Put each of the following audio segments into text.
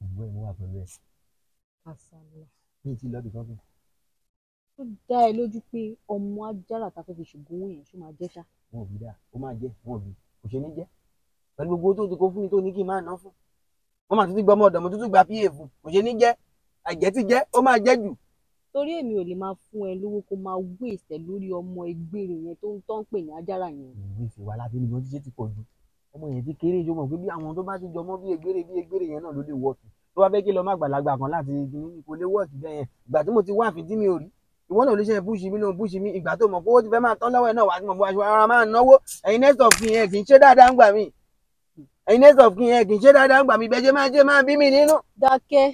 ìwé mo wà pẹ̀lú ẹ̀. Kàsálà. Mi ti lọ bí kan fún. Ó dá ẹ lójú pé ọmọ ajára tá fẹ́ fi ṣùgbọ́n owó yẹn ṣó máa jẹ́ ṣá. Wọn ò bí dáa, ó máa jẹ́, wọn ò bí, kò ṣe ní jẹ́. Pẹ̀lú gbogbo tó ti kó fún mi tó ní kí n máa ná fún. Wọ́n máa tún ti gbọ́ ọmọ ọ̀dọ̀ mo tún gba PA fún, kò ṣe ní jẹ́. Àjẹ́ ti jẹ́, ó máa jẹ́ jù. Torí èmi ò lè máa fún ẹ lówó kó máa waste lórí ọmọ ẹgbẹ́rẹ yẹn tó ń tán pè ní ajára yẹn. Ìwé ìfẹ́ wa láti ní wọ́n ti ṣe ti pọ̀ jù. Ọmọ yẹn ti kéré jọ mọ̀ pé bí àwọn tó bá ti jọmọ́ bí egbére yẹn náà ló lè wọ́ọ̀kì. Tó bá fẹ́ kí lọ má gbàlagbà kan láti kò lè wọ́ọ̀kì bẹ́ẹ̀ yẹn. Ìgbà tí mo ti wá àfin tí mi ò rí. Ìwọ náà ló ṣe búṣì mi lóhun búṣì mi. Ìgbà tó mọ̀ pé owó ti fẹ́ máa tán lọ́wọ́ ẹ̀ náà wá sí mọ̀ bó aṣọ ara máa náwó. Ẹ̀yin next of kin yẹn kì í ṣe dáadáa ń gbà mí. Ẹ̀yin next of kin yẹn kì í ṣe dáadáa ń gbà mí. Bẹ́ẹ̀ ṣe máa bí mi nínú. Dákẹ́.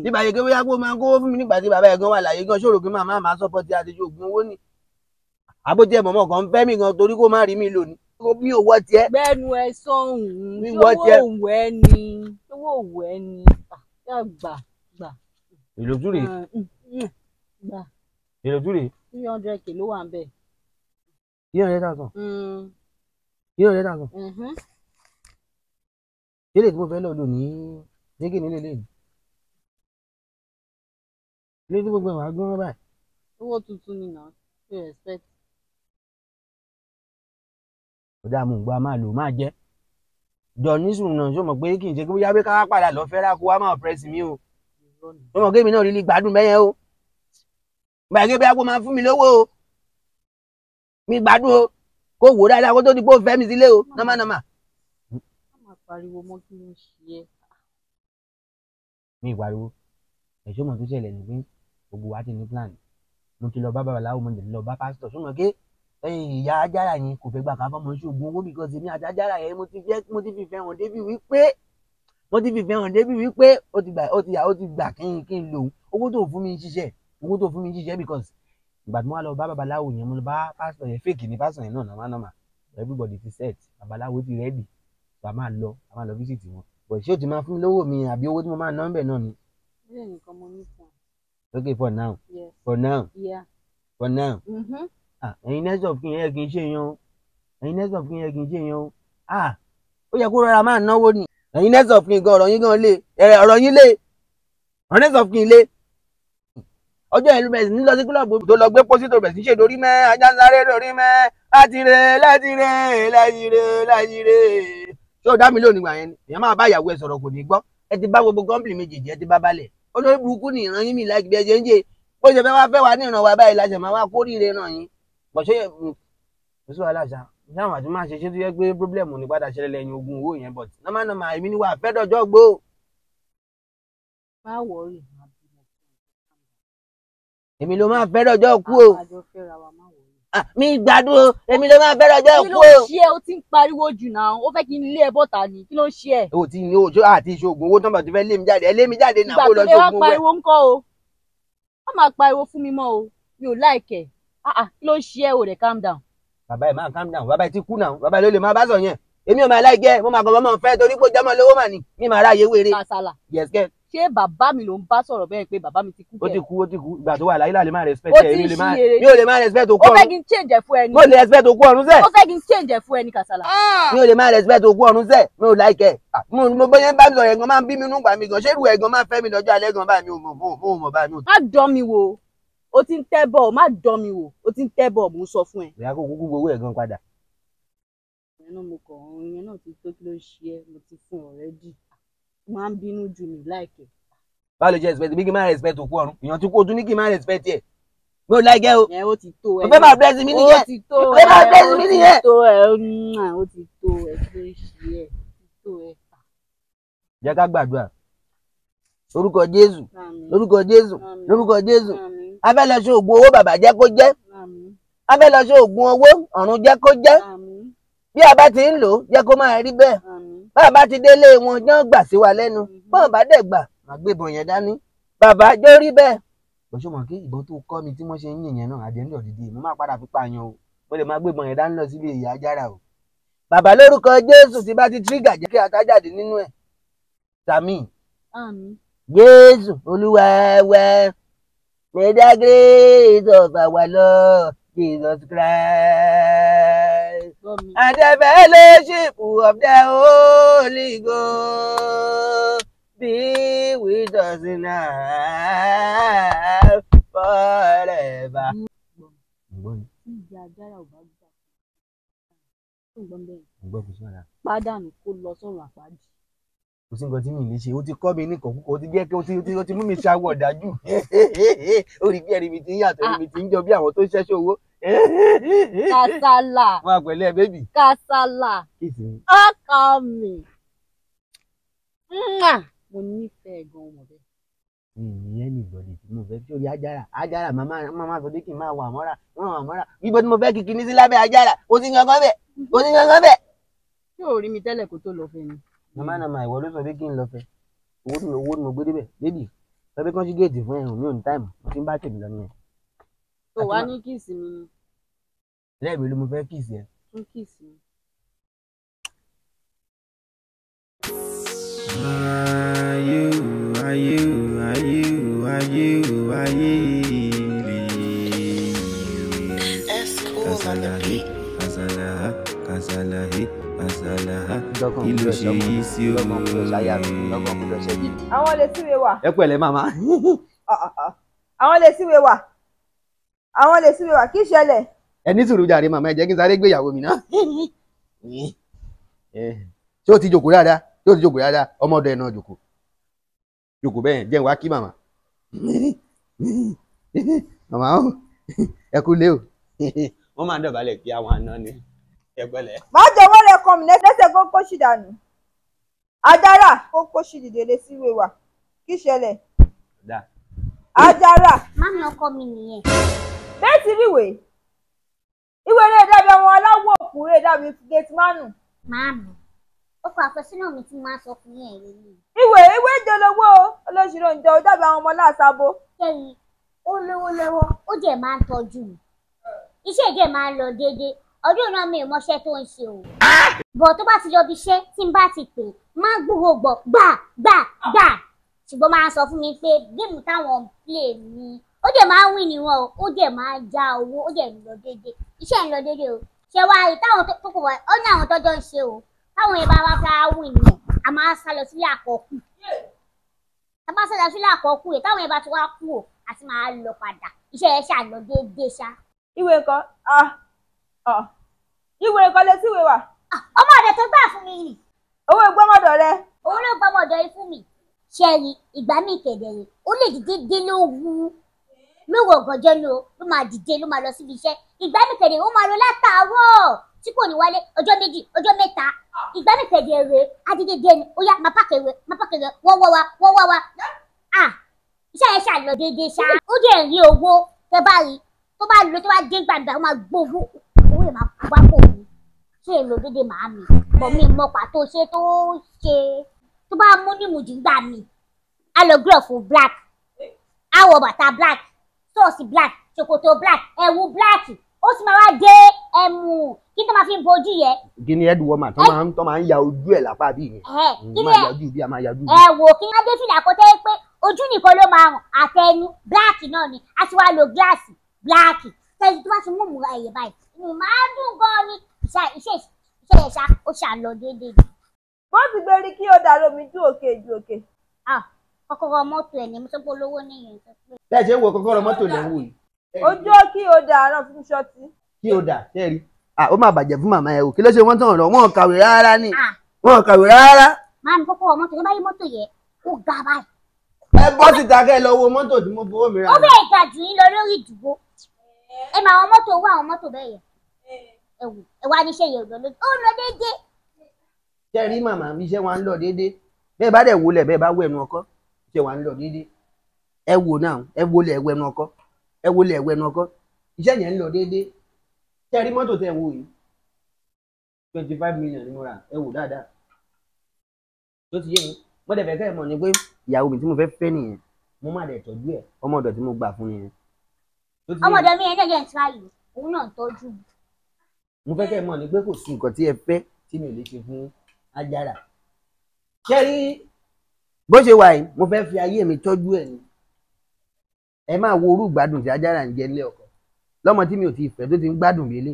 Nígbà yẹn kí bóyá kó máa kówó fún mi nígbà tí bàbá ẹ̀ gan wà láyé gan ṣòro kí màmá máa sọ́pọ̀ tí a ti ṣoògùn owó ni. Àbójẹ́ mọ̀mọ́ kan fẹ́ mi gan torí kó má rí mi lò ní. Mi ò wọ́ tiẹ̀. Gbẹ́nu ẹ sọ̀hún. Mi wọ́ tiẹ̀. Owó òwò ẹ ni. Owó òwò ẹ ni. Gbà. Èlò tún rèé. Gbà. Èlò tún rèé. 300k ló wà ń bẹ̀. 300,000. 300,000. Ilé tí mo fẹ́ lọ lò ní nígbè nílé lẹ́yìn. Ilé tí gbogbo ẹ̀ wá gbọ́n báyìí. Owó tuntun ni náà. Ṣé respect. Ọ̀dà mo ń gbọ́ a máa lò máa jẹ́. Jọ nísùn náà ṣó mọ̀ pé kì í ṣe kí bóyá pé ká padà lọ fẹ́ rà kó wá máa press mi o. Ṣó mọ̀ pé èmi náà rí ní gbádùn bẹ́yẹn o. Báyìí kí bóyá kó máa fún mi lówó o. Mi gbádùn o. Kó wò dáadáa kó tó di pé ó fẹ́ mi sílé o. Nọ́mà. Má máa pariwo mọ́ kí ló ń ṣe ẹ́. Mi ìpariwo. Ẹ̀ṣọ́ mọ̀ tó ṣẹlẹ̀ ní pé gbogbo wa ti ní plan. Mo ti lọ bá babaláwo mo ti lọ bá pásítọ̀ ṣó mọ̀ pé ìyá ajára yẹn kò fẹ́ gbà ká fọmọ ṣoògùn owó because èmi àti ajára yẹn mo ti fìfẹ́ hàn débi wípé ó ti gbà kí n lòun owó tó fún mi ṣiṣẹ́ because ìgbà tí mo wá lọ bá babaláwo yẹn mo lọ bá pásítọ̀ yẹn fake ni pásítọ̀ yẹn náà nọ́mà everybody ti set babaláwo ti ready a máa lọ visit wọn but ṣé o ti máa fún mi lówó mi àbí owó tí mo máa ná ń bẹ̀ náà ni. Bẹ́ẹ̀ nìkan mo ní fún ọ. Okay for now. Yes. For now. Yeah. For now. Mm-hmm. Next of kin yẹn kì í ṣe yan o. Next of kin yẹn kì í ṣe yan o. Ó yẹ kó rọra máa náwó ni. Ẹ̀yin next of kin gan ọ̀rọ̀ yín gan lé. Ọ̀rọ̀ yín lé. Ọ̀rọ̀ next of kin lé. Ọjọ́ ìlú bẹ̀rẹ̀ sí ní lọ sí kílọ̀bù tó lọ gbé pósítò bẹ̀rẹ̀ sí ṣe dorí mẹ́ ajá ń sáré dorí mẹ́ láti rè. Ṣé o dá mi lónìí gbà yẹn ni? Èèyàn máa bá ìyàwó ẹ sọ̀rọ̀ kò ní gbọ́. Ẹ ti bá gbogbo kọ́ńpìlì méjèèjì ẹ ti bá balẹ̀. Olórí burúkú ni ìran yín mi láì bí ẹ ṣe ń jẹ. Bó ṣe fẹ́ wá fẹ́ wá ní ìran wa báyìí láṣẹ máa wá kórìíre náà yín. Bọ̀ ṣé oṣù aláṣà ṣáwọn àti máa ṣe ṣé tó yẹ pé pírọ́blẹ̀mù ní padà ṣẹlẹ̀ lẹ́yìn ogun owó yẹn bọ̀ nọ́mà èmi ni wà fẹ́ dọjọ́ gbó. Má wọrí. Èmi ló máa fẹ́ dọjọ́ kú o. Àjọ fẹ́ra wa má wọrí. Mi gbádùn o èmi ló máa fẹ́ dọjọ́ kú o. Kí ló ń ṣe ẹ́? O ti ń pariwo jù náà. Ó fẹ́ kí n lé ẹ bọ́ta ni. Kí ló ń ṣe ẹ́? O ti ní ojú àti ìṣògùn owó tán bọ̀ tí fẹ́ lé mi jáde ẹ lé mi jáde náà kó lọ Ìgbà tó lè wá ṣògùn owó ẹ. pariwo ńkọ́ o. Wọ́n máa pariwo fún mi mọ́ o. Mi ò láìkẹ̀. Kí ló ń ṣe ẹ́ o rẹ̀ calm down. Bàbá ẹ̀ máa calm down bàbá ẹ̀ ti kú náà bàbá ẹ̀ ló lè máa bá sọ yẹn èmi ò máa láìkẹ́ mo máa kọ́ mọ́ fẹ́ torí pé jẹ́mọ́ lówó mà ní mi máa ráyè wéré. Kàsálà. Yes kẹ́. Ṣé bàbá mi ló ń bá sọ̀rọ̀ bẹ́ẹ̀ pé bàbá mi ti kú ó kẹ́? ti kú ìgbà tó wà láyé láàlè máa respect Ó ẹ̀ ti mi ń ṣí eré. ò lè máa respect òkú Ó fẹ́ ọ̀run kí n change ẹ̀ fún ẹni. mo lè respect òkú ọ̀run sẹ́ Ó fẹ́ kí n change ẹ̀ fún ẹni Kàsálà. mi ò lè máa respect òkú ọ̀run sẹ́ mi ò láìkẹ́ mo bóyá bá mi sọ̀rọ̀ ẹ̀gan máa ń bí mi nùgbà mi gan ṣé irú ẹ̀gan máa fẹ́ mi lọ́jọ́ alẹ́ gan báyìí mi ò mọ̀ báyìí. Má dán mi wò. O ti ń tẹ́ bọ̀. Má dán mi wò. O ti ń tẹ́ bọ̀ mo ń sọ fún ẹ. ìyá kò kúkú gbowó ẹ̀gan padà. Ìyẹn náà ti tó kí ló ṣe ẹ́ mo ti fún already. Máa ń bínú jù mí láìkẹ́. Báwo ló ṣe respect bí kí n máa respect òkú ọ̀run èèyàn tí kò tún ní kí n máa respect ẹ̀ mi ò láìkẹ́ o. Ẹ ó ti tó ẹ. mo fẹ́ máa bless mi nìyẹn. Ó ti tó mo fẹ́ máa bless mi nìyẹn. Ó ti tó ẹ. Ó ti tó ẹ kí ló ṣe ẹ́. Ó ti tó ẹ. Jẹ́ ká gbàdúrà lórúkọ Jésù Àmín. lórúkọ Jésù Àmín. lórúkọ Jésù Àmín. a fẹ́ lọ ṣe oògùn owó bàbá jẹ́ kó jẹ́ Àmín. a fẹ́ lọ ṣe oògùn owó ọ̀run jẹ́ kó jẹ́ Àmín. bí a bá ti ń lò ó jẹ́ kó máa rí bẹ́ẹ̀ Àmín. bá a bá ti délé wọn jẹ́ gbà sí wa lẹ́nu bọ́n bá dẹ̀ gbà má gbébọn yẹn dání bàbá jẹ́ rí bẹ́ẹ̀. bọ́sọ̀ mọ̀ kí ìbọn tó kọ́ mi tí wọ́n ṣe ń yìn yẹn náà àdéhùn ọ̀dìdì mo máa padà fi pààyàn o mo lè máa gbébọn yẹn dání lọ síbi ìyá ajára o. bàbá lórúkọ Jésù ti bá ti tírígà jẹ́ kí atájáde nínú ẹ̀ tàmí Àmín. Jésù Olúwa wa may the grace of our Lord Jesus Christ Gbọ́ mi. and the fellowship of the Holy Ghost be with us now forever. Ìyá Ajára ò bá gbà fún gbọ́n bẹ́ẹ̀. Gbọ́ fi sọ́ra. Pádànù kó lọ sọ́run àpáàdì. Kò sí nǹkan tí mi lè ṣe, ó ti kọ́ mi ní kọ̀ọ̀kọ̀, ó ti jẹ́ kí ó ti mú mi ṣàwọ̀ ọ̀dájú. Ó rí bí ẹ̀rí mi ti ń yàtọ̀, ẹ̀rí mi ti ń jọ bí àwọn tó ṣẹ́ṣẹ́ owó. Kàsálà. Wọ́n á pẹ̀lẹ́ bébì. Kàsálà. Kìsì mi. Ọkọ mi. Mo nífẹ̀ẹ́ gan ọmọ bẹ́ẹ̀. Ìyẹn ní ìgbọ̀dì tí mo fẹ́ tí ó rí Ajára máa sọ pé kí n máa wà mọ́ra bíbọ tí mo fẹ́ kí kinní sí lábẹ́ Ajára kò sí kankan bẹ́ẹ̀. Ṣé o rí mi tẹ́lẹ̀ kó tó lọ fẹ́ ni? Màmá ìwọ ló sọ pé kí n lọ fẹ́ owó ni mo gbé débẹ̀ bébì sọ pé kán sí géètì fún ẹ̀hún mi ò ní táìmù mo ti ń bá tèmi lọ nìyẹn. Tó wá ní kìsì mi ni. lẹ́ẹ̀mí ló mo fẹ́ kìsì ẹ. Tún kìsì mi. Kí ló ṣe yìí sí o? Àwọn lè síwèé wà. Ẹ pẹ̀lẹ́ màmá. Àwọn lè síwèé wà. Àwọn lè síwèé wà. Kí ṣẹlẹ̀? Ẹ ní sùúrù jàre màmá, ẹ jẹ́ kí n sáré gbé ìyàwó mi náà. Ṣé o ti jòkó dáadáa? Ọmọ ọ̀dọ̀ ẹ̀ náà jòkó bẹ́ẹ̀ jẹ́ n wá kí màmá. Màmá ẹ kú lé o. Wọ́n máa ń dọ̀bálẹ̀ kí àwọn àna ni. Ẹ pẹ̀lẹ́. Má jọ̀wọ́ rẹ̀ kàn mí lẹ́sẹ̀ kó kóṣì dànù. Ajára kó kóṣì dìde lè síwèé wà. Kí ṣẹlẹ̀? Ajára. Mami ọkọ mi nìyẹn. Bẹ́ẹ̀ ti ríwèé. Ìwé rẹ̀ dàbí àwọn aláwọ̀ òkúrẹ́ dàbí gẹ̀tìmánù. Màámi, ó kọ àfẹ́sọ́nà mi tí máa sọ fún yẹn rẹ̀ ni. Ìwé ìjọlówó olóṣèlú ǹjẹ́ ó dàbí àwọn ọmọ láàsábó. Kẹ́yìn, ó lówó lọ́wọ́, ó jẹ́ máa ń tọ́jú mi. Iṣẹ́ ìjẹ́ máa ń lọ déédéé. Ọdún náà mi ò mọṣẹ́ tó ń ṣe o. Bọ̀ tó bá ti lọ bí iṣẹ́ tí n bá ti pè máa gbúrò gbọ̀ gbà. Ṣùgbọ́n máa sọ fún mi pé géèmù táwọn ń play ni ó dẹ̀ máa ń win ni wọn o, ó dẹ̀ máa ń já owó, ó dẹ̀ ń lọ déédéé. Iṣẹ́ ń lọ déédéé o. Ṣé wàá rí táwọn tó kò wá ó ní àwọn tọ́jọ́ ń ṣe o. Táwọn yẹn bá wá fẹ́ win ni a máa sá lọ sílé àkọ́kù. A bá sá lọ sílé àkọ́kù rẹ̀ táwọn yẹn bá ti wá kú o àti máa lọ padà. Iṣẹ́ yẹn ṣà lọ déédéé ṣá. Ìwé nǹkan ìwé nǹkan lè síwèé wà. Ọmọ ọ̀dọ̀ tó gbà fún mi nì. Owó ìgbọ́mọdọ̀ rẹ. Òun ló gbọ́mọdọ̀ yìí fún mi. Ṣẹ́ẹ̀rì ìgbà míì kẹ̀dẹ̀rẹ̀ ó lè dìde dé lóru lóru ọ̀gànjọ́ ló máa dìde ló máa lọ síbi iṣẹ́. Ìgbà míì kẹ̀dẹ̀rẹ̀ ó máa lọ látàárọ̀ tí kò ní wálé ọjọ́ méjì ọjọ́ mẹ́ta. Ìgbà míì kẹ̀dẹ̀rẹ̀ adídé dé ni ó yá máa pàkẹ́rẹ́ wọ́n wá wa. Iṣẹ́ yẹn ṣà lọ déédéé ṣá. Ó dẹ̀ rí owó tẹ bá rí tó bá lọ tó bá dé gbàgbà ó máa gbówó owó yẹn máa wá pò mí. Ṣé èlò déédéé màá mi bọ̀ mí mọ pàtó ṣe tó ṣe tó bá mú ní mùdí gbà mí. A lọ glove fún black, a wọ bàtà black, sọ́ọ̀sì black, ṣòkòtò black, ẹ̀wù black, ó sì máa wá dé ẹ̀mú kí tó máa fi bojú yẹ. Kí ni ẹ̀dùn wọ́mà tó máa ń ya ojú ẹ̀ lápá bí yẹn. Kí ni a máa yájú bí. ẹ wò kí n adé fìlà kó tẹ́ pé ojú nìkan ló máa hàn àtẹnu black náà ni a ti wá lo gíláàsì black tẹ́lẹ̀ tó bá ti mú ìmúra ẹ̀yẹ báyìí ìmú máa dùn gan ni iṣẹ́ ẹ̀ṣá ó ṣàlọ déédéé. Bó ti gbé rí kí ó dàrú mi ju òkè. Kọ́kọ́rọ́ mọ́tò ẹ̀ ní mo sọ pé olówó nìyẹn. Bẹ́ẹ̀ ṣe ń wo kọ́kọ́rọ́ mọ́tò lẹ́ ń wò yìí. Ojú kí ó dà náà fún ṣọ́ọ̀tì. Kí ó dà ṣe rí. Ó máa bàjẹ́ fún màmá ẹ̀ o kí ló ṣe wọ́n tàn lọ wọ́n kàwé rárá ni. Wọ́n kàwé rárá. Máa ń kọ́kọ́rọ́ mọ́tò yẹn báyìí mọ́tò yẹn ó ga báyìí. Ẹ bọ́ síta kẹ́ ẹ lọ wo mọ́tò tí mo fowó mi rà. Ó bẹ̀rẹ̀ ga jù yín lọ lórí ìdúró. Ẹ máa àwọn mọ́tò owó àwọn mọ́tò bẹ́ẹ̀ yẹn. Ẹ wá níṣẹ́ yẹn ó lọ déédéé. Ṣé rí màmá mi iṣẹ́ wa ń lọ déédéé? Bẹ́ẹ̀ bá dẹ̀ wọlé bẹ́ẹ̀ bá wọ ẹnu ọkọ́ iṣẹ́ wa ń lọ déédéé. Ẹ wò náà ẹ wọlé ẹwọ ẹnu ọkọ́ iṣẹ́ yẹn ń lọ déédéé. Ṣé rí mọ́tò tẹ̀ wò yìí 25 million ni mo rà ẹ wò dáadáa. Tó ti yé mi mo dẹ̀ fẹ́ kẹ́ ẹ mọ̀ ni pé ìyàwó mi tí mo fẹ́ fẹ́ nìyẹn mo má dẹ̀ tọ́jú ẹ̀ ọmọ ọ̀dọ̀ tí mo gbà fún nìyẹn. Ọmọ ọ̀dọ̀ mi yẹn jẹ́ ń tíráyì òun náà ń tọ́jú mi. Mo fẹ́ kẹ́ ẹ mọ̀ ni pé kò sí nǹkan tí ẹ fẹ́ tí mi ò lè ṣe fún Ajára. Ṣé rí bó ṣe wà yìí mo fẹ́ fi ayé mi tọ́jú ẹ̀ ni. Ẹ máa wo orú ìgbádùn tí Ajára ń jẹ nílé ọkọ lọ́mọ tí mi ò ti fẹ́ tó ti ń gbádùn mi lé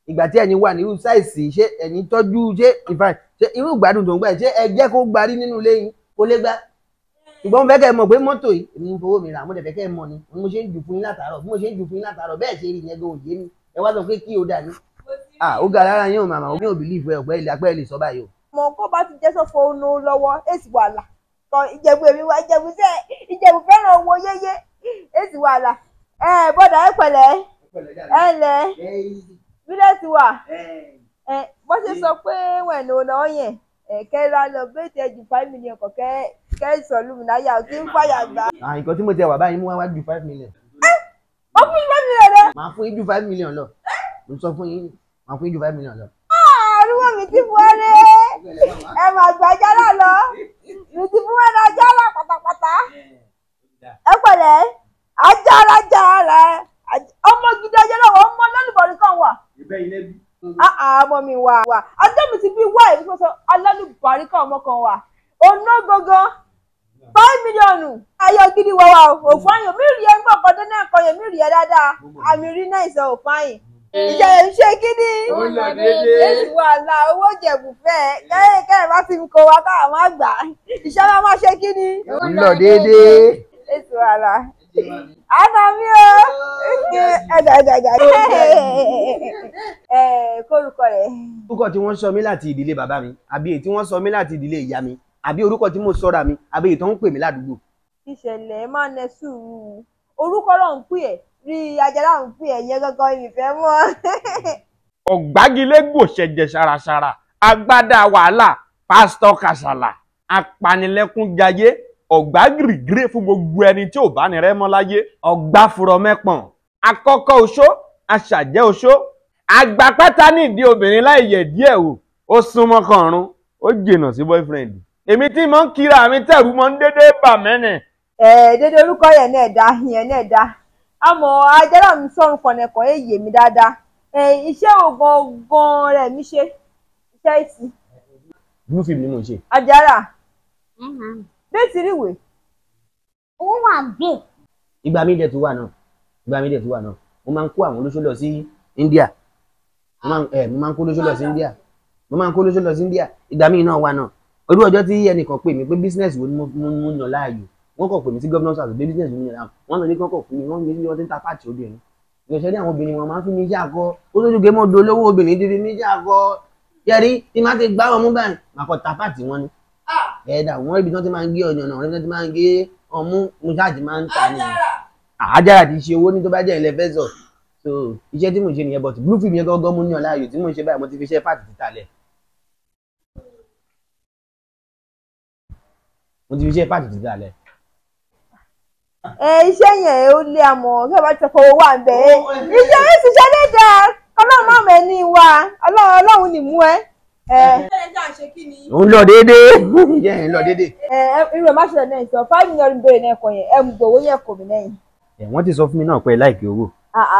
ìgbà tí ẹni wà ní irú sáìsì ṣé ẹni tọ́jú ṣé irú ìgbádùn tó ń gbà ṣé ẹ jẹ́ kó gbarí nínú ilé yín kó lé gbá ṣùgbọ́n mo fẹ́ kẹ́ ẹ mọ̀ pé mọ́tò yìí èmi ń fowó mi rà mo dẹ̀ fẹ́ kẹ́ ẹ mọ̀ ni mo ṣe ń jù fún yín látàárọ̀ bí mo ṣe ń jù fún yín látàárọ̀ bẹ́ẹ̀ ṣe rí yẹn gan òye mi ẹ wá sọ pé kí o dà ní. Ó ga lára yín o màmá o mi ò bìlíìfù ẹ ọ̀pẹ́ ilé apẹ́ lè sọ báyìí o. mọ kó bá ti jẹ́ sọ́fọ̀ onú lọ́wọ́ èsì wàhálà kan ìjẹ̀bù èmi wá ìjẹ̀bù fẹ́ràn owó yéyé èsì wàhálà bọ́dà ẹ pẹ̀lẹ́ ẹ lẹ̀ bílẹ̀tì wà bó ṣe sọ pé wẹ̀nù ọ̀nà yẹn kẹ́ra lọ bẹ́ẹ̀ tẹ́ ju 5 million kan kẹ́ sọ̀lù mi náyà kí n fàyà gbà. Nǹkan tí mo ti wà báyìí mú wá ju 5 million. Ó fún 5 million rẹ. Màá fún yín ju 5 million lọ mo sọ fún yín màá fún yín ju 5 million lọ. Àrùwọ̀ mi ti fún ẹrẹ́ ẹ máa gbà jálá lọ mi ti fún ẹrẹ́ jálá pátápátá ẹ pẹ̀lẹ́ ajára ọmọ gidi ajá náà wọ́n mọ lọ́lùbọ̀rí kan wà. Ọmọ mi wà ọjọ́ mi ti bí wá èyí tó sọ alálùbọ̀rí kan ọmọ kan wà ọ̀nà gangan 5 mílíọ̀nù ayọ̀ gidi wà òfáyìn mi rí ẹ gbọ́ ọ̀kọ́dé náà kọ́ yẹn mi rí ẹ dáadáa àmì rí náà ìṣe òfáyìn. Ìjà ẹ̀ ń ṣe kíní. Èsì wàhálà owó jẹ̀bù fẹ́ kẹ́rẹ̀ bá ti ń kó wa káà má gbà. Ìṣẹ́ máa ṣe kíní. Ó lọ déédéé. Èsì wàhálà. Àná mi o. Ẹ̀dà. Kórúkọ rẹ̀. Orúkọ tí wọ́n sọ mí láti ìdílé bàbá mi àbí èyí tí wọ́n sọ mí láti ìdílé ìyá mi àbí orúkọ tí mo sọra mi àbí èyí tó ń pè mí ládùúgbò. Ìṣẹ̀lẹ̀ máa nẹ sùúrù. Orúkọ náà ń pè ẹ́ rí Ajala ń pè ẹ̀yẹ gangan ìfẹ́ mọ́. Ọ̀gbágilé gbòṣẹ̀jẹ̀ ṣàràṣàrà agbádá wàhálà pásítọ̀ kàṣàlà apanilẹ́kúnjayé ọ̀gbágìrìgìrì fún gbogbo ẹni tí ò bá ní rẹ́ mọ́ láyé ọ̀gbáfurọ̀ mẹ́pọ̀n akọ́kọ́ oṣó aṣàjẹ́ oṣó àgbàpátá nídìí obìnrin láì yẹ̀ díẹ̀ wò ó súnmọ́ kànrún ó jìnnà sí boyfriend èmi tí mo ń kíra mi tẹ̀rù mọ́ ń dédé bà mẹ́nẹ̀. Dédé orúkọ yẹn náà dá àmọ́ Ajala mi sọ̀rùn kọ̀nẹ̀kọ̀ èyí mi dáadáa iṣẹ́ ògangan rẹ̀ mi ṣe iṣẹ́ ìsìn. Blue film ni mo ń ṣe. Ajala bẹ́ẹ̀ ti rí ìwé. Owó wà ń bẹ̀. Ìgbà mi dẹ̀ tún wà náà mo máa ń kó àwọn olóṣó lọ sí India mo máa ń kó olóṣó lọ sí India ìgbà mi náà wà náà orí ọjọ́ tí ẹnìkan pè mí pé business wo ni mo yàn láàyò wọ́n kàn pè mí sí governor's house pé business wo ni mo yàn láàyò wọ́n lọ ní kọ́kọ́ fún mi wọ́n ń gbé sí ọtí ń ta pàtì obìnrin ìgbésẹ̀ ní àwọn obìnrin wọn máa ń fi mi ṣàkọ ó lójú gé mọ́ dolówó obìnrin dídí mi ṣàkọ yẹrí tí má ti gbá wọn mú báyìí màá kọ ta pàtì wọn ni ẹ̀ẹ́dà wọ́n ibi tí wọ́n ti máa ń gé ọ̀yàn náà wọ́n ti máa ń gé ọmú mo ṣáàjì máa ń tà ní Ajala ti ṣe owó ní tó bá jẹ́ ilẹ̀ fẹ́sọ̀ so iṣẹ́ tí mo ṣe nìyẹn but blue film yẹn gángan mú ní ọ̀la ayò tí mo ṣe báyìí mo ti fi ṣe pàtì títà lẹ̀ Iṣẹ́ yẹn ó lé àmọ́ kí ẹ bá ti fọwọ́ wà ń bẹ̀ iṣẹ́ yẹn ti ṣe dédé ọlọ́run máa mẹ́ ní wa ọlọ́run ní mú ẹ. Ó ń lọ déédéé iṣẹ́ yẹn ń lọ déédéé. Irú ẹ̀ má ṣẹlẹ̀ náà sọ 5 million bẹ́ẹ̀ náà kọ yẹn ẹ̀ ń gbowó yẹn kò mí lẹ́yìn. Wọ́n ti sọ fún mi náà pé láìkí owó.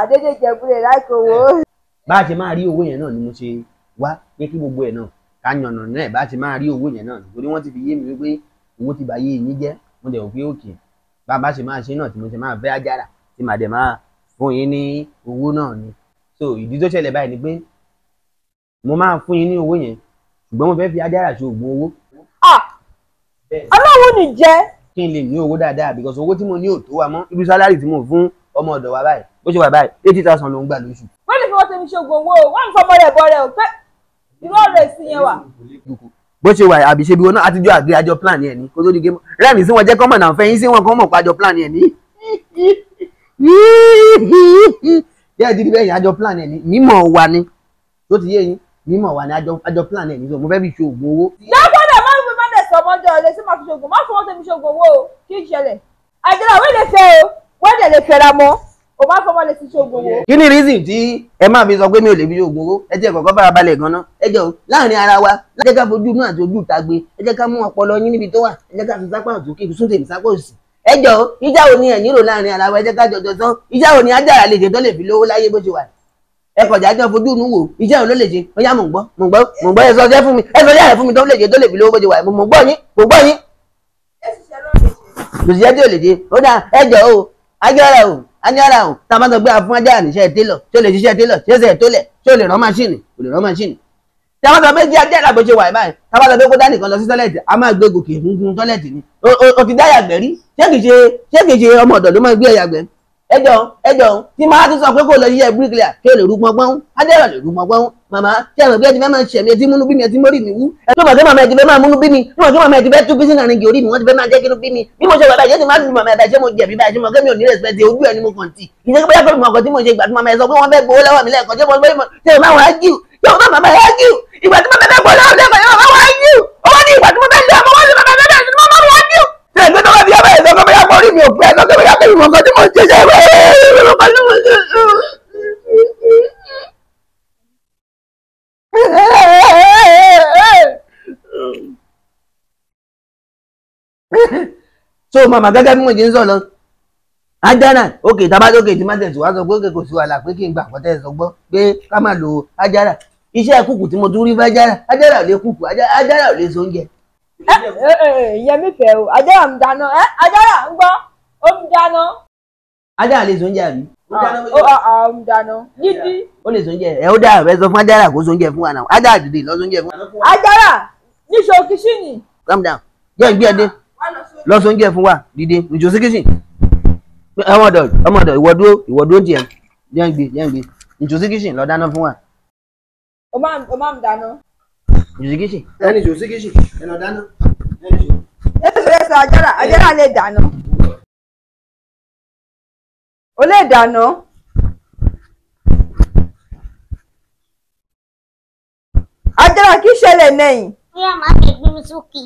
Dédé jẹ̀búrẹ̀ láìkí owó. Bá a ṣe máa rí owó yẹn náà ni mo ṣe wá pé kí gbogbo ẹ̀ náà ká yànnà náà bá a ṣe máa rí owó yẹn náà nítorí wọ́n ti fi yé mi wípé owó ti bá yé yín jẹ́ mo dẹ̀ wò pé òkè bá a bá ṣe máa ṣe náà tí mo ṣe máa fẹ́ Ajala tí màá dẹ̀ máa fún yín ní owó náà ni so ìdí tó ṣẹlẹ̀ báyìí ni pé mo máa fún yín ní owó yẹn ṣùgbọ́n mo fẹ́ fi Ajala ṣe oògùn owó. Ọlọ́run ní jẹ́. Kí n lè ní owó dáadáa because owó tí mo ní ò tó wa mọ́ ibi sálárì tí mo fún ọmọ ọ̀dọ̀ wa báyìí bó ṣe wà báyìí 80,000 ló ń gbà lóṣù. Wọ́n lè fi wọ́n tẹ̀mí ṣe oògùn owó o wọ́n ń fọmọ rẹ̀ bọ́ rẹ̀ o pé irú ọ̀rọ̀ èsì yẹn wà. Bó ṣe wà àbí ṣe bí wọn náà àtijọ́ àgbé àjọ plan yẹn ni kó tó di gémọ̀ rẹ́mi sí wọn jẹ́ kọ́mọ̀ náà fẹ́yìn sí wọn kọ́mọ̀ pàjọ plan yẹn ni. Bí ẹ ti di bẹ́ẹ̀ yẹn àjọ plan yẹn ni mímọ̀ wa ni tó ti yé yín mímọ̀ wa ni àjọ plan yẹn ni so mo fẹ́ fi ṣe oògùn owó. Dákọ́dà máa ń fi má dẹ̀ sọ ọmọdé ọ̀lẹ́ sí máa fi ṣe oògùn má fún wọn tẹ̀mí ṣe oògùn owó o kí n ṣẹlẹ̀ Ajala wọ́n lè fẹ́ o wọ́n dẹ̀ lè fẹ́ra mọ́ o má fọmọ lè fi ṣe oògùn owó. Kí ni reason tí ẹ máa fi sọ pé mi ò lè fi ṣe oògùn owó ẹ jẹ́ kọ́kọ́ bára balẹ̀ gan-an ẹ jẹ́ o láàrin ara wa ẹ jẹ́ ká fojú inú àti ojú ìta gbé ẹ jẹ́ ká mú ọpọlọ yín níbi tó wà ẹ jẹ́ ká fi sápá ọ̀tún kí sún tèmi sápá òsì ẹ jẹ́ o ìjà wo ni ẹ̀yin rò láàrin ara wa ẹ jẹ́ ká jọjọ sán ìjà wo ni Ajala lè ṣe tó lè fi lówó láyé bó ṣe wà ẹ kọjá jọ fojú inú wò ìjà wo ló lè ṣe ó yá mò ń gbọ́ ẹ sọ jẹ́ fún mi ẹ sọ jẹ́ fún mi tó lè ṣe tó lè fi lówó bó ṣe wà mò ń gbọ́ yín lòsìṣẹ́ tí ò lè ṣe ó dà ẹ jọ o Ajala o tá a bá sọ pé a fún Ajala níṣẹ́ télọ̀ tí ó lè ṣiṣẹ́ télọ̀ tí ó ṣe tó lẹ̀ tí ó lè rán máṣíìnì kò lè rán máṣíìnì tí a bá sọ pé kí ajá ìlàgbọ́ ṣe wà báyìí tá a bá sọ pé kó dá nìkan lọ sí tọ́lẹ̀tì a máa gbé gòkè gungun tọ́lẹ̀tì ni o ti dá yàgbẹ́ rí ṣé kìí ṣe ọmọ ọ̀dọ̀ ló máa gbé yàgbẹ́ ẹjọ́ tí máa ti sọ pé kó lọ yíyẹ bíríkìlà kí o lè rú pọnpọ́n adẹ́rọ̀ lè rú pọnpọ́n màmá tí a mọ̀ bí ẹ ti fẹ́ máa ṣẹ̀mí ẹ ti múnú bí mi ẹ ti mórí mi wú ẹ tó mọ̀ kí màmá ẹ ti fẹ́ máa múnú bí mi tí mọ̀ kí màmá ẹ ti fẹ́ tú bí sínú àrìngì orí mi wọ́n ti fẹ́ máa jẹ́ kínú bí mi bí mo ṣe wà báyìí ṣé ti máa dùn màmá ẹ báyìí ṣé mo jẹ̀bi báyìí ṣé mo kẹ́mi ò ní respect ojú ẹ ni mo kàn tì ìṣe pé bóyá pé mo ọkọ̀ tí mo ṣe ìgbà tí màmá ẹ sọ pé wọ́n fẹ́ gbowó lọ́wọ́ mi lẹ́ẹ̀kan ṣé mo máa wá gíw yóò má màmá ẹ gíw ìgbà tí màmá ẹ fẹ́ gbowó lọ́wọ́ lẹ́ẹ̀kan yóò má wá gíw owó ní ìgbà tí mo fẹ́ lé ọmọ wọn sí màmá ẹ fẹ́ bẹ̀rẹ̀ sí mo máa wá gíw. ṣé ẹgbẹ́ tó bá ti yá báyìí sọ pé bóyá mo rí mi ò pẹ́ sọ pé bóyá pé ìmọ̀ nǹkan tí mo ń ṣe ṣe so mama gẹ́gẹ́ bí mo ṣe ń sọ lọ ajára òkè tábàdókè tí má tẹ̀sí wá sọ pé òkè kò sí wàhálà pé kí n gbà pọ́tẹ́ sọ gbọ́ pé ká máa lo ajára iṣẹ́ kùkù tí mo tún rí fún ajára ò lè kùkù ajára ò lè so oúnjẹ. ìyẹn mi fẹ́ o ajára ń dáná ajára ń gbọ́ ó ń dáná. ajára lè so oúnjẹ àbí. ó ń dáná gidi. ó lè so oúnjẹ ẹ ó dára fẹ́ sọ fún ajára kó so oúnjẹ fún wa náà ajára dìde lọ so oúnjẹ fún wa. ajára níṣó kìsìnì. calm down jẹ́ ìgbé ẹdín lọ so oúnjẹ fún wa dìde nìjọ sí kìsìn ọmọdọ̀ ìwọ dúró tiẹ̀ jẹ́ ìgbé nìjọ sí kìsìn lọ dáná fún wa. o máa ń dáná. nìjọ sí kìsìn ẹni nìjọ sí kìsìn ẹ lọ dáná. ẹsẹ̀ ajára lè dáná. o lè dáná. ajára kí ṣẹlẹ̀ nẹ́yìn. bóyá máa fi gbé mi sókè.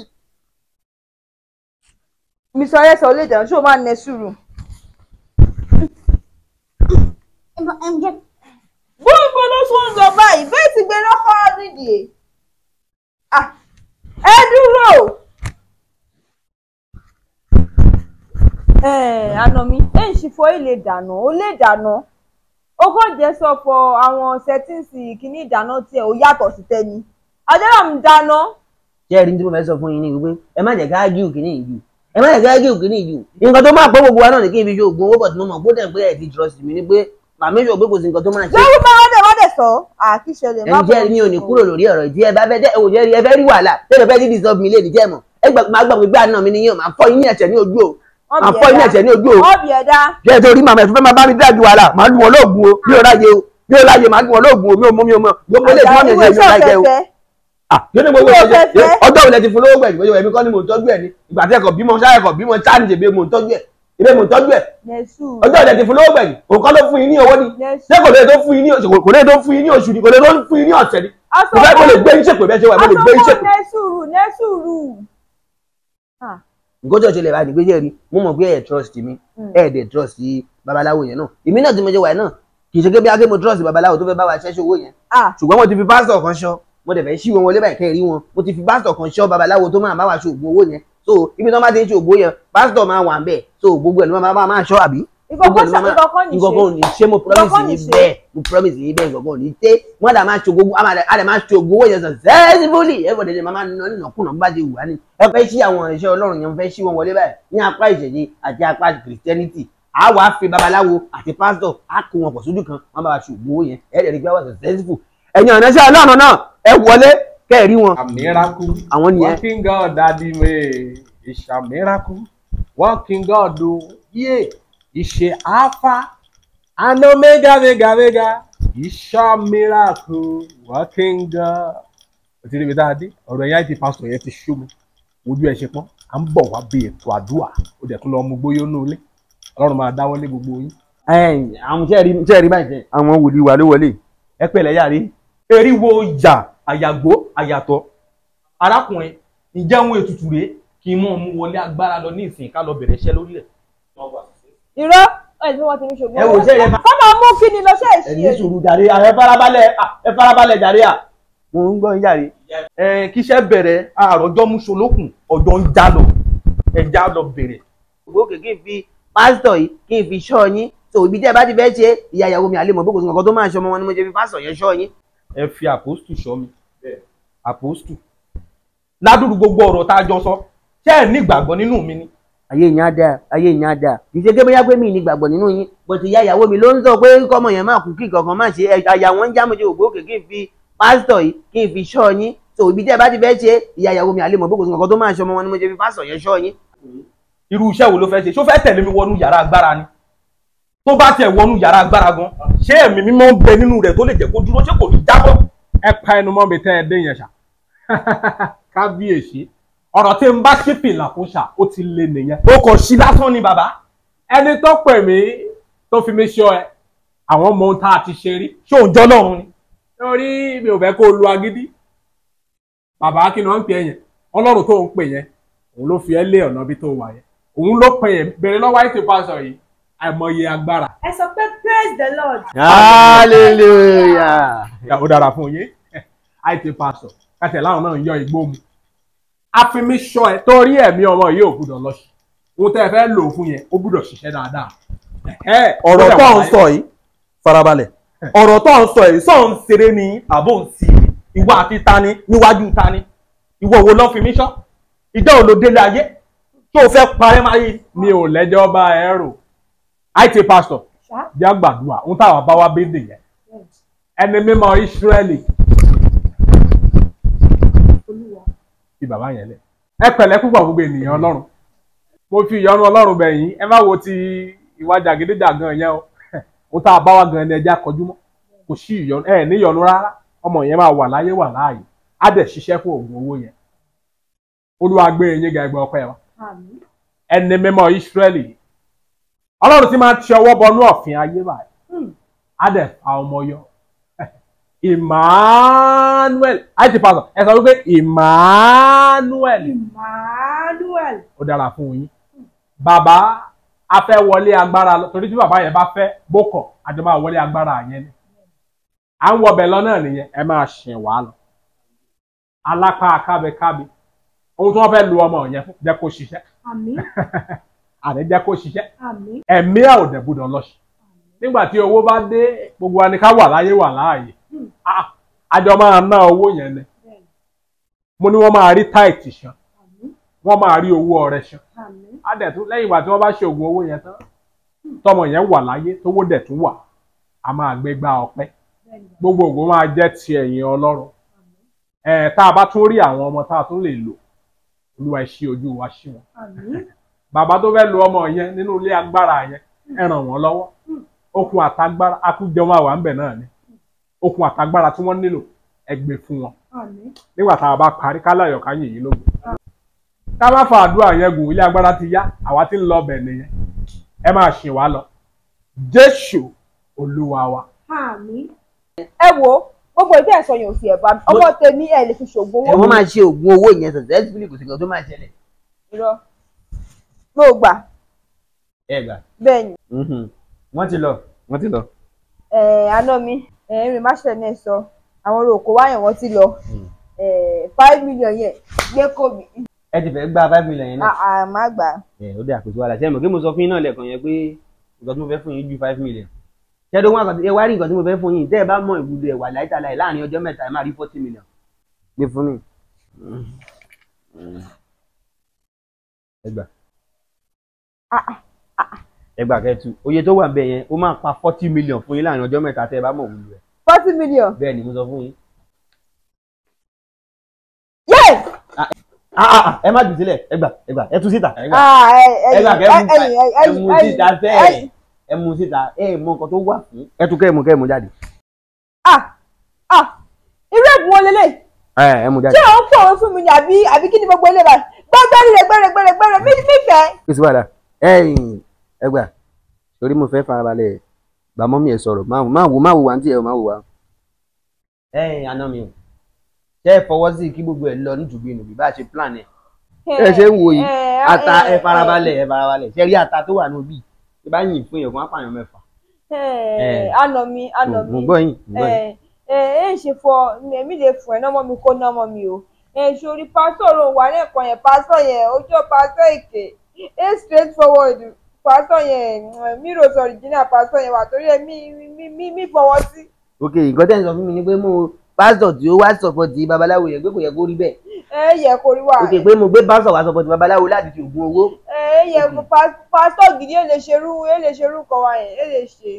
mi sọ ẹsẹ̀ o lè dáná ṣé o máa ń nẹ sùúrù. gbogbo ló tún ń lọ báyìí bẹ́ẹ̀ ti gbé lọ́kọ́ nídìí. ẹ dúró. àná mi ẹ ń ṣe fọ ilé dáná ó lè dáná ó kàn jẹ́ sọ fọ àwọn sẹ́tíǹsì kìíní ìdáná tiẹ̀ ó yàtọ̀ sí tẹ́ni ajára ń dáná. ṣé ẹ rí ní tí mo fẹ́ sọ fún yín ní wípé ẹ má jẹ́ ká ágíù kìíní ìjù ẹ má jẹ́ ká ágíù kìíní ìjù nǹkan tó máa pọ́ gbogbo wa náà ní kí n fi ṣe oògùn owó bọ̀ tí mo mọ̀ kó dẹ̀ pé ẹ̀ ti trust mi ni pé màmí ṣò pé kò sí nǹkan tó máa ṣe. lọ́wọ́ má dẹ̀ sọ àkíṣẹlẹ̀ má bọ̀. ẹni jẹ́ mi ò ní kúrò lórí ọ̀rọ̀ ìdí ẹ bá fẹ́ jẹ́ òun jẹ́ ẹ fẹ́ rí wàhálà tẹ́lẹ̀ fẹ́ ti disturb mi lè ní jẹ́ mọ̀ ẹ máa gbà pé àná mi ni yín máa fọ́ yín ní ẹ̀ṣẹ̀ ní ojú o máa fọ́ yín ní ẹ̀ṣẹ̀ ní ojú o. ọ̀bì ẹ̀dá. jẹ́ ẹ tó rí màmá ẹ̀ tó fẹ́ máa bá mi dájú wàhálà máa lù wọ́n lóògùn o bí ó ráyè o bí ó ráyè máa lù wọ́n lóògùn o mi ò mọ̀ gbogbo ilé ìfọ́nì ẹ̀ṣẹ̀ mi ò láì jẹ́ o. ọjọ́ òun lẹ ti fún lówó gbẹ̀yìn èmi kọ́ ni mò ń tọ́jú ẹ̀ ní ìgbà tí ẹ̀kọ́ bímọ ṣáà ẹ̀kọ́ bímọ ṣáà nìjẹ́ bí mò ń tọ́jú ẹ̀ ìbẹ́ mò ń tọ́jú ẹ̀ ọjọ́ ìdẹ̀ ti fún lówó gbẹ̀yìn òun kọ́ ló fún yín ní owó ni ṣé kò lè tó fún yín ní oṣù kò lè tó fún yín ní oṣù ni kò lè tó fún yín ní ọ̀sẹ̀ ni kò fẹ́ kó lè gbé yín ṣèpè bẹ́ẹ̀ ṣe wà mo lè gbé yín ṣèpè. nẹ́sùrù. nǹkan tí o ṣe lè bá ní gbéjẹ́ rí mo mọ̀ pé ẹ̀ trust mi ẹ̀ dẹ̀ trust babaláwo yẹn náà èmi náà ti mo ṣe wà náà kì í ṣe pé bí mo trust babaláwo tó fẹ́ bá wa ṣẹ́ṣẹ́ owó yẹn ṣùgbọ́n mo ti fi pásítọ̀ kan ṣọ́ mo dẹ̀ fẹ́ ṣí wọn wọlé báyìí kẹ́rì wọn mo ti fi pásítọ̀ kan ṣọ́ babaláwo tó máa bá wa ṣoògùn owó yẹn so ibi tó bá ti ń ṣoògùn yẹn pásítọ̀ máa wà ń bẹ̀ so gbogbo ẹ̀ ló máa ṣọ́ àbí. ìkọ̀kọ̀ ní ṣe mo promise yín bẹ́ẹ̀ ìkọ̀kọ̀ ní ṣe wọ́n dà máa ṣoògùn àdà máa ṣoògùn owó yẹn successfully everybody dey máa ná nínàkúnà bá ti wù wá ní ẹ fẹ́ ṣí àwọn ìṣẹ́ ọlọ́run yẹn fẹ́ ṣí wọn wọlé báyìí ní apá ìṣẹ̀ṣe àti apá Christianity a wá fi babaláwo àti pásítọ̀ a kó wọn pọ̀ sójú kan wọ́n bá wa ṣoògùn owó yẹn ẹ̀ rí pé wọ́n successful ẹ̀yin ọ̀nẹ́ṣẹ́ ọlọ́run náà ẹ wọlé kẹ́ẹ̀rí wọn. A miracle. Àwọn nìyẹn. Working God daddy me. It's a miracle. Working God o. Yeah. It's a alpha and omega mega. It's a miracle. Working God. O ti rí mi dáadé. Ọ̀rọ̀ ẹ̀yà ti pásítọ̀ yẹn ti ṣú mi. Ojú ẹ̀ ṣe pọ́n. À ń bọ̀ wá bí ètò àdúrà. Ó dẹ̀ tún lọ mú gbóyó nù ilé. Ọlọ́run máa dáwọ́lé gbogbo yín. Àwọn tẹ́ẹ̀rí báyìí àwọn wòlíì wà ló wọlé. Ẹ pẹ̀lẹ́ yàrá. Eriwo ìjà àyàgbó àyàtọ̀ arákùnrin ǹjẹ́ ohun ètùtù rèé kí n mú wọlé agbára lọ ní ìsìn ká lọ bẹ̀rẹ̀ iṣẹ́ lórí ẹ̀. irọ́ ẹ̀ tí wọ́n ti ní ṣògbọ́n. ẹ wò ṣe yẹn. fọ́nà mú kí ni lọ ṣe é ṣe. ẹ̀yin sùúrù jàre ẹ farabalẹ̀ jàre à. mo ń gbọ́ yín jàre. kíṣẹ́ bẹ̀rẹ̀ àròjọ́ mùsùlùkùn ọjọ́ ń já lọ ẹja lọ bẹ̀rẹ̀. ògbókè kí n fi pásítọ̀ yìí kí n fi ṣọ́ yín tó ibi tí ẹ bá ti fẹ́ ṣe ìyá ìyàwó mi àlè mọ̀ bókò sí nǹkan tó máa ṣọmọ wọn ni mo ṣe fi pásítọ̀ yẹn ṣọ́ yín. ẹ fi àpòstù ṣọ́ mi àpòstù ládùúgbò gbogbo ọ̀rọ̀ tá a jọ sọ ṣé ẹ ní ìgbàgbọ́ nínú mi ni. ayé yín á dáa ayé yín á dáa kì í ṣe bóyá pé mi ní ìgbàgbọ́ nínú yín bó ti yá ìyàwó mi ló ń sọ pé kọ́mọ yẹn máa kú kí kankan má ṣe àyà wọn ń já mo ṣe ògbókè kí n fi pásítọ̀ yìí kí n fi ṣọ́ yín so ibi tí ẹ bá ti fẹ́ ṣe ìyá ìyàwó mi àlè mọ̀ bó kò sí nǹkan tó máa ṣe ọmọ wọn ni mo ṣe fi pásítọ̀ yẹn ṣọ́ yín. irú iṣẹ́ wo ló fẹ́ ṣe ṣó fẹ́ tẹ̀lé mi wọnú yàrá agbára ni tó bá tiẹ̀ wọnú yàrá agbára gan ṣé ẹ̀mí mímọ́ ń bẹ nínú rẹ̀ tó lè jẹ́ kó dúró ṣé kò ní jábọ́. ẹ pa ẹnu mọ́ mi tẹ́ ẹ dé yẹn ṣá kábíyèsí ọ̀rọ̀ tí n bá ṣí fìlà fún ṣá ó ti lé nìyẹn. ó kàn ṣí lásán ni bàbá. ẹni tó pè mí tó fi mí ṣọ́ ẹ àwọn ọmọ ohun tá a ti ṣe rí ṣé òun jọ́ lọ́run ni. torí mi ò fẹ́ kó lu agídí bàbá kí ni wọ́n ń pè é yẹn ọlọ́run tó ń pè yẹn òun ló fi ẹ́ lé ọ̀nà bí tó wà yẹn òun ló pè yẹn bèrè lọ́wọ́ àìtí pásọ yìí àìmọye agbára. ẹ sọ pé praise the Lord. hallelujah. ó dára fún yín àìtí pásọ kàtẹ́ láwọn náà ń yọ igbó mu àfimíṣọ ẹ torí ẹ̀mí ọmọ yìí ò gbúdọ̀ lọ sí ohun tẹ́ ẹ fẹ́ lò fún yẹn ó gbúdọ̀ ṣiṣẹ́ dáadáa. ọ̀rọ̀ tó ń sọ yìí farabalẹ̀ ọ̀rọ̀ tó ń sọ yìí sọ ń ṣeré ní àbò ń sí ìwọ àti tani níwájú tani ìwọ wo ló fi mí ṣọ́ ìjọ ò ló délé ayé tó o fẹ́ parẹ́ máa yé. mi ò lẹ́jọ́ bá ẹ rò àìtí pásọ jẹ́ àgbàdua ohun táwọn bá wá bédè yẹn ẹni mímọ́ Ísírẹ́lì fi bàbá yẹn lẹ̀. ẹ pẹ̀lẹ́ púpọ̀ gbogbo ènìyàn Ọlọ́run mo fi ìyọ́nú Ọlọ́run bẹ̀ yín ẹ má wo ti ìwà jàgídíjàgan yẹn o ohun tá a bá wá gan ni ẹja kọjú mọ́ kò sí ìyọ́nú ẹ níyọ́nú rárá ọmọ yẹn máa wà láyé wà láàyè á dẹ̀ ṣiṣẹ́ fún oògùn owó yẹn Olúwa gbé yín ga ẹgbẹ́ ọpẹ́ wa ẹni mímọ́ Ísírẹ́lì Ọlọ́run ti máa ti ọwọ́ bọnú ọ̀fìn ayé báyìí á dẹ̀ fa ọmọ yọ Emmanuel àìtí pásọ ẹ sọ wípé Emmanuel ó dára fún yín bàbá a fẹ́ wọlé agbára lọ torí tí bàbá yẹn bá fẹ́ bókọ̀ àjọ máa wọlé agbára yẹn ni à ń wọbẹ̀ lọ náà nìyẹn ẹ máa ṣìn wá lọ alápá kábẹ́kábẹ́ ohun tí wọ́n fẹ́ lu ọmọ yẹn fún jẹ́ kó ṣiṣẹ́ àní jẹ́ kó ṣiṣẹ́ ẹ̀mí ẹ̀ ò dẹ̀ gbọ́dọ̀ lọ sí nígbà tí owó bá dé gbogbo wa ni ká wà láyé wà láàyè àjọ máa ná owó yẹn ni mo ní wọ́n máa rí táìtì ṣan wọ́n máa rí owó ọrẹ ṣan adẹ̀tún lẹ́yìn ìgbà tí wọ́n bá ṣe ògùn owó yẹn tán tọmọ yẹn wà láyé tówó dẹ̀ tún wà a máa gbé gbá ọpẹ́ gbogbo ògùn máa jẹ́ ti ẹ̀yìn Ọlọ́run tá a bá tún rí àwọn ọmọ tá a tún lè lò Olúwa ṣí ojú wa ṣí wọn bàbá tó fẹ́ lo ọmọ yẹn nínú ilé agbára yẹn ẹ ràn wọ́n lọ́wọ́ okun àtagbára akújọ máa wà ń bẹ̀ náà ni okun àtagbára tí wọ́n nílò ẹ gbé fún wọn nígbà tá a bá parí ká láyọ̀ ká yìn yín lógo ká má fa àdúrà yẹn gùn ilé agbára ti yá àwa tí ń lọ bẹ̀ nìyẹn ẹ máa ṣìn wá lọ Jésù Olúwa wa. ẹ wo gbogbo ìdí ẹ̀sọ́ yẹn ò fi ẹ̀bá ọmọ tèmi ẹ̀ lè fi ṣògùn owó. wọ́n máa ṣe oògùn owó yẹn successfully kò sí nǹkan tó máa ṣẹlẹ̀. irọ́ mo gbà. ẹ gbà. bẹ́ẹ̀ ni. wọ́n ti lọ. àná mi rìn má ṣẹlẹ̀ náà sọ àwọn olóòkó wáyàn wọ́n ti lọ 5 million yẹn gbé kò mí. ẹ ti fẹ́ gba 5 million yẹn náà. má gbà. ó dé àkóso wàhálà ṣé mo kí mo sọ fún yín náà lẹ́ẹ̀kan yẹn pé nǹkan tí mo fẹ́ fún yín ju 5 million. ṣẹ́dọ̀ wọn àkàtúntì ẹ wá rí nǹkan tí mo fẹ́ fún yín tẹ́ ẹ bá mọ ìbùdó ẹ̀wà láìtàláì láàrin ọjọ́ mẹ́ta ẹ máa rí 40 million. gbé fún mi. ẹ gbà kẹtù oye tó wà ń bẹ yẹn ó máa pa 40 million fún yín láàrin ọjọ́ mẹ́ta tẹ́ ẹ bá mọ ìbùdó ẹ. 40 million. bẹ́ẹ̀ ni mo sọ fún yín. ẹ má jù sílẹ̀ ẹ gbà ẹ tú síta. ẹ gbà ẹ mú síta fẹ́ẹ̀ ẹ mú síta ẹ mọ nǹkan tó wà fún. ẹ tún kẹ́ ẹ mú jáde. irú ẹ̀bùn wọn lélẹ̀. ẹ mú jáde. ṣé òun pọ̀ òun fún mi ni àbí kí ni gbogbo ilé báyìí gbẹ́rẹ́ mí fẹ́. kí sí wàhálà ẹ gbà torí mo fẹ́ farabalẹ̀ bá mọ́mí ẹ sọ̀rọ̀ má wò wá ní tiẹ̀ má wò wá. àná mi ò ṣe é fọwọ́ sí kí gbogbo ẹ̀ lọ nítùbí nùbí bá a ṣe plan ẹ̀. ẹ ṣe ń wo yìí ata ẹ farabalẹ̀ ṣe rí ata tó wà níbí tí bá yìn fún yẹn fún apààyàn 6. àná mi mo gbọ́ yín. ṣe fọ èmi lè fún ẹ nọ́mọ mi kó nọ́mọ mi o sori pásítọ̀ ló wà lẹ́ẹ̀kan yẹn pásítọ̀ yẹn ojú pásítọ̀ èké straight forward pásítọ̀ yẹn miros original pásítọ̀ yẹn wà torí ẹ mi fọwọ́ sí. ok nǹkan tẹ́ ń sọ fún mi ni pé mo pásítọ̀ tí ó wá sọ̀pọ̀tì babaláwo yẹn pé kò yẹ kó rí bẹ́ẹ̀. yẹ kó rí wà. ok pé mo gbé pásítọ̀ wá sọ̀pọ̀tì babaláwo láti fi ògùn owó. yẹ pásítọ̀ gidi ẹ lè ṣerú kan wa yẹn ẹ lè ṣe.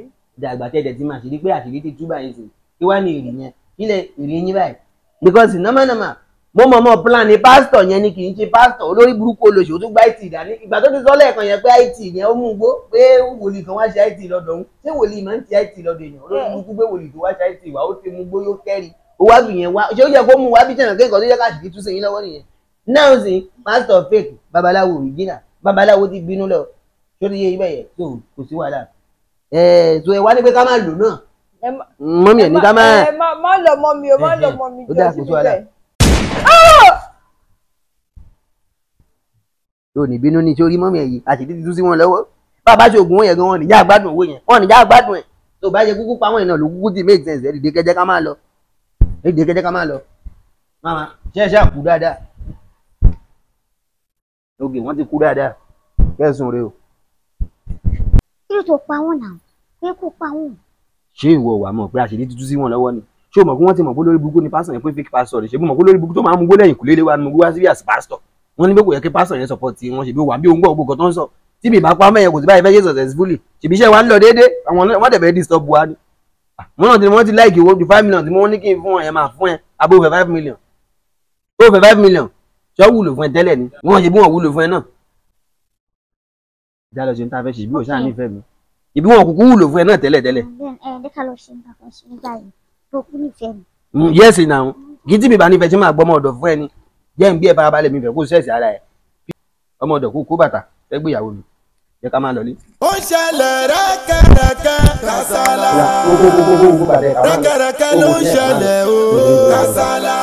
dàgbà tẹ́tẹ̀ tí màá ṣe ni pé àṣírí ti túbà yín sí kí wá ní èrè yẹn ilẹ̀ èrè yín báyìí because nọ́mọ̀nọ́mọ̀ mo mọ̀ plan ni pásítọ̀ yẹn ni kì í ṣe pásítọ̀ olórí burúkú olóṣèlú tó gba IT dání ìgbà tó ti sọ lẹ́ẹ̀kan yẹn pé IT yẹn ó mú gbó pé wòlíì kan wá ṣe IT lọ́dọ̀ òun ṣé wòlíì máa ń ti IT lọ́dọ̀ èèyàn olórí burúkú pé wòlíì tó wá ṣe IT wá ó ti mú gbó yóò kẹ́rì ó wá bì yẹn wá ṣé ó yẹ kó mú wá bí jẹ̀nà kéèkọ́ tó yẹ káàkiri tú sẹ́yìn lọ́wọ́ nìyẹn náà sì pásítọ̀ fake babaláwo original babaláwo ti bínú lọ ṣó ti yé ibẹ̀ yẹn tó kò sí wàhálà tó ẹ wá ní pé ká máa lò náà mọ́mí ẹ̀ ní ká máa má lọ mọ́ mi o má lọ mọ́ mi jọ síbi bẹ́ẹ̀. tó ní bínú ní sórí mọ́mí ẹ̀ yìí àṣìdí ti tú sí wọn lọ́wọ́ bàbá ṣe oògùn yẹn gan wọn nìjà àgbádùn owó yẹn wọn nìjà àgbádùn ẹ̀ tó bá yẹ kúkú pa wọn náà ló kúkú ti make sense ẹ̀ dìde kẹjẹ ká máa lọ dìde kẹjẹ ká máa lọ máma ṣẹ́ṣẹ́ kú dáadáa oge wọ́n ti kú dáadáa kẹ́sùn rẹ o. kí ló tó pa wọn náà pé kó pa wọn. ṣé ìwọ wà mọ̀ pé àṣírí tútù sí wọn lọ́wọ́ ni ṣé o mọ̀ pé wọ́n ti mọ̀ pé lórí burúkú ni pásítọ̀ yẹn pé fake pásítọ̀ rẹ̀ ṣe bí mọ̀ pé lórí burúkú tó máa ń mugbó lẹ́yìn kùlé wa ni mo wá sí bí àsì pásítọ̀ wọ́n ní pé kò yẹ kí pásítọ̀ yẹn support wọn ṣe bí wà bí òun gbọ́ gbogbo tó ń sọ tí mi bá pa mẹ́yẹn kò sí báyìí fẹ́ ṣe successfully ṣèbí iṣẹ́ wa ń lọ déédéé àwọn wọ́n dẹ̀ fẹ́ disturb wa ni wọ́n ti like owó ju 5 million tí wọ́n ní kí n fún ẹ máa fún ẹ abó fẹ́ 5 million ó fẹ́ 5 million ṣé ó wúlò fún ẹ tẹ́lẹ̀ ni wọ́n ṣe bí wọ́n wúlò fún ẹ náà ìjà lọ ṣe ń ta fẹ́ ṣe bí òṣà nífẹ̀ẹ́ mi ìbí wọn kúkú wúlò fún ẹ náà tẹ́lẹ̀ tẹ́lẹ̀. ẹ̀ẹ́dẹ́ka lọ ṣe nǹkan kan ṣe nígbà yìí tó kú nífẹ̀ẹ́ mi. yẹ́sì náà kí tí mi bá nífẹ̀ẹ́ tí máa gbọ́ ọmọ ọ̀dọ̀ fún ẹni jẹ́ ń bí ẹ farabalẹ̀ mi fẹ́ kó sẹ́ẹ̀sì ara ẹ̀ ọmọ ọ̀dọ̀ kó bàtà fẹ́ gbéyàwó mi jẹ́ ká máa lọ lé. ó ń ṣẹlẹ̀ rẹ́kẹ̀rẹ́kẹ́ kásálà rẹ́kẹ̀rẹ́kẹ́ ló ń ṣẹlẹ̀ ó kásálà.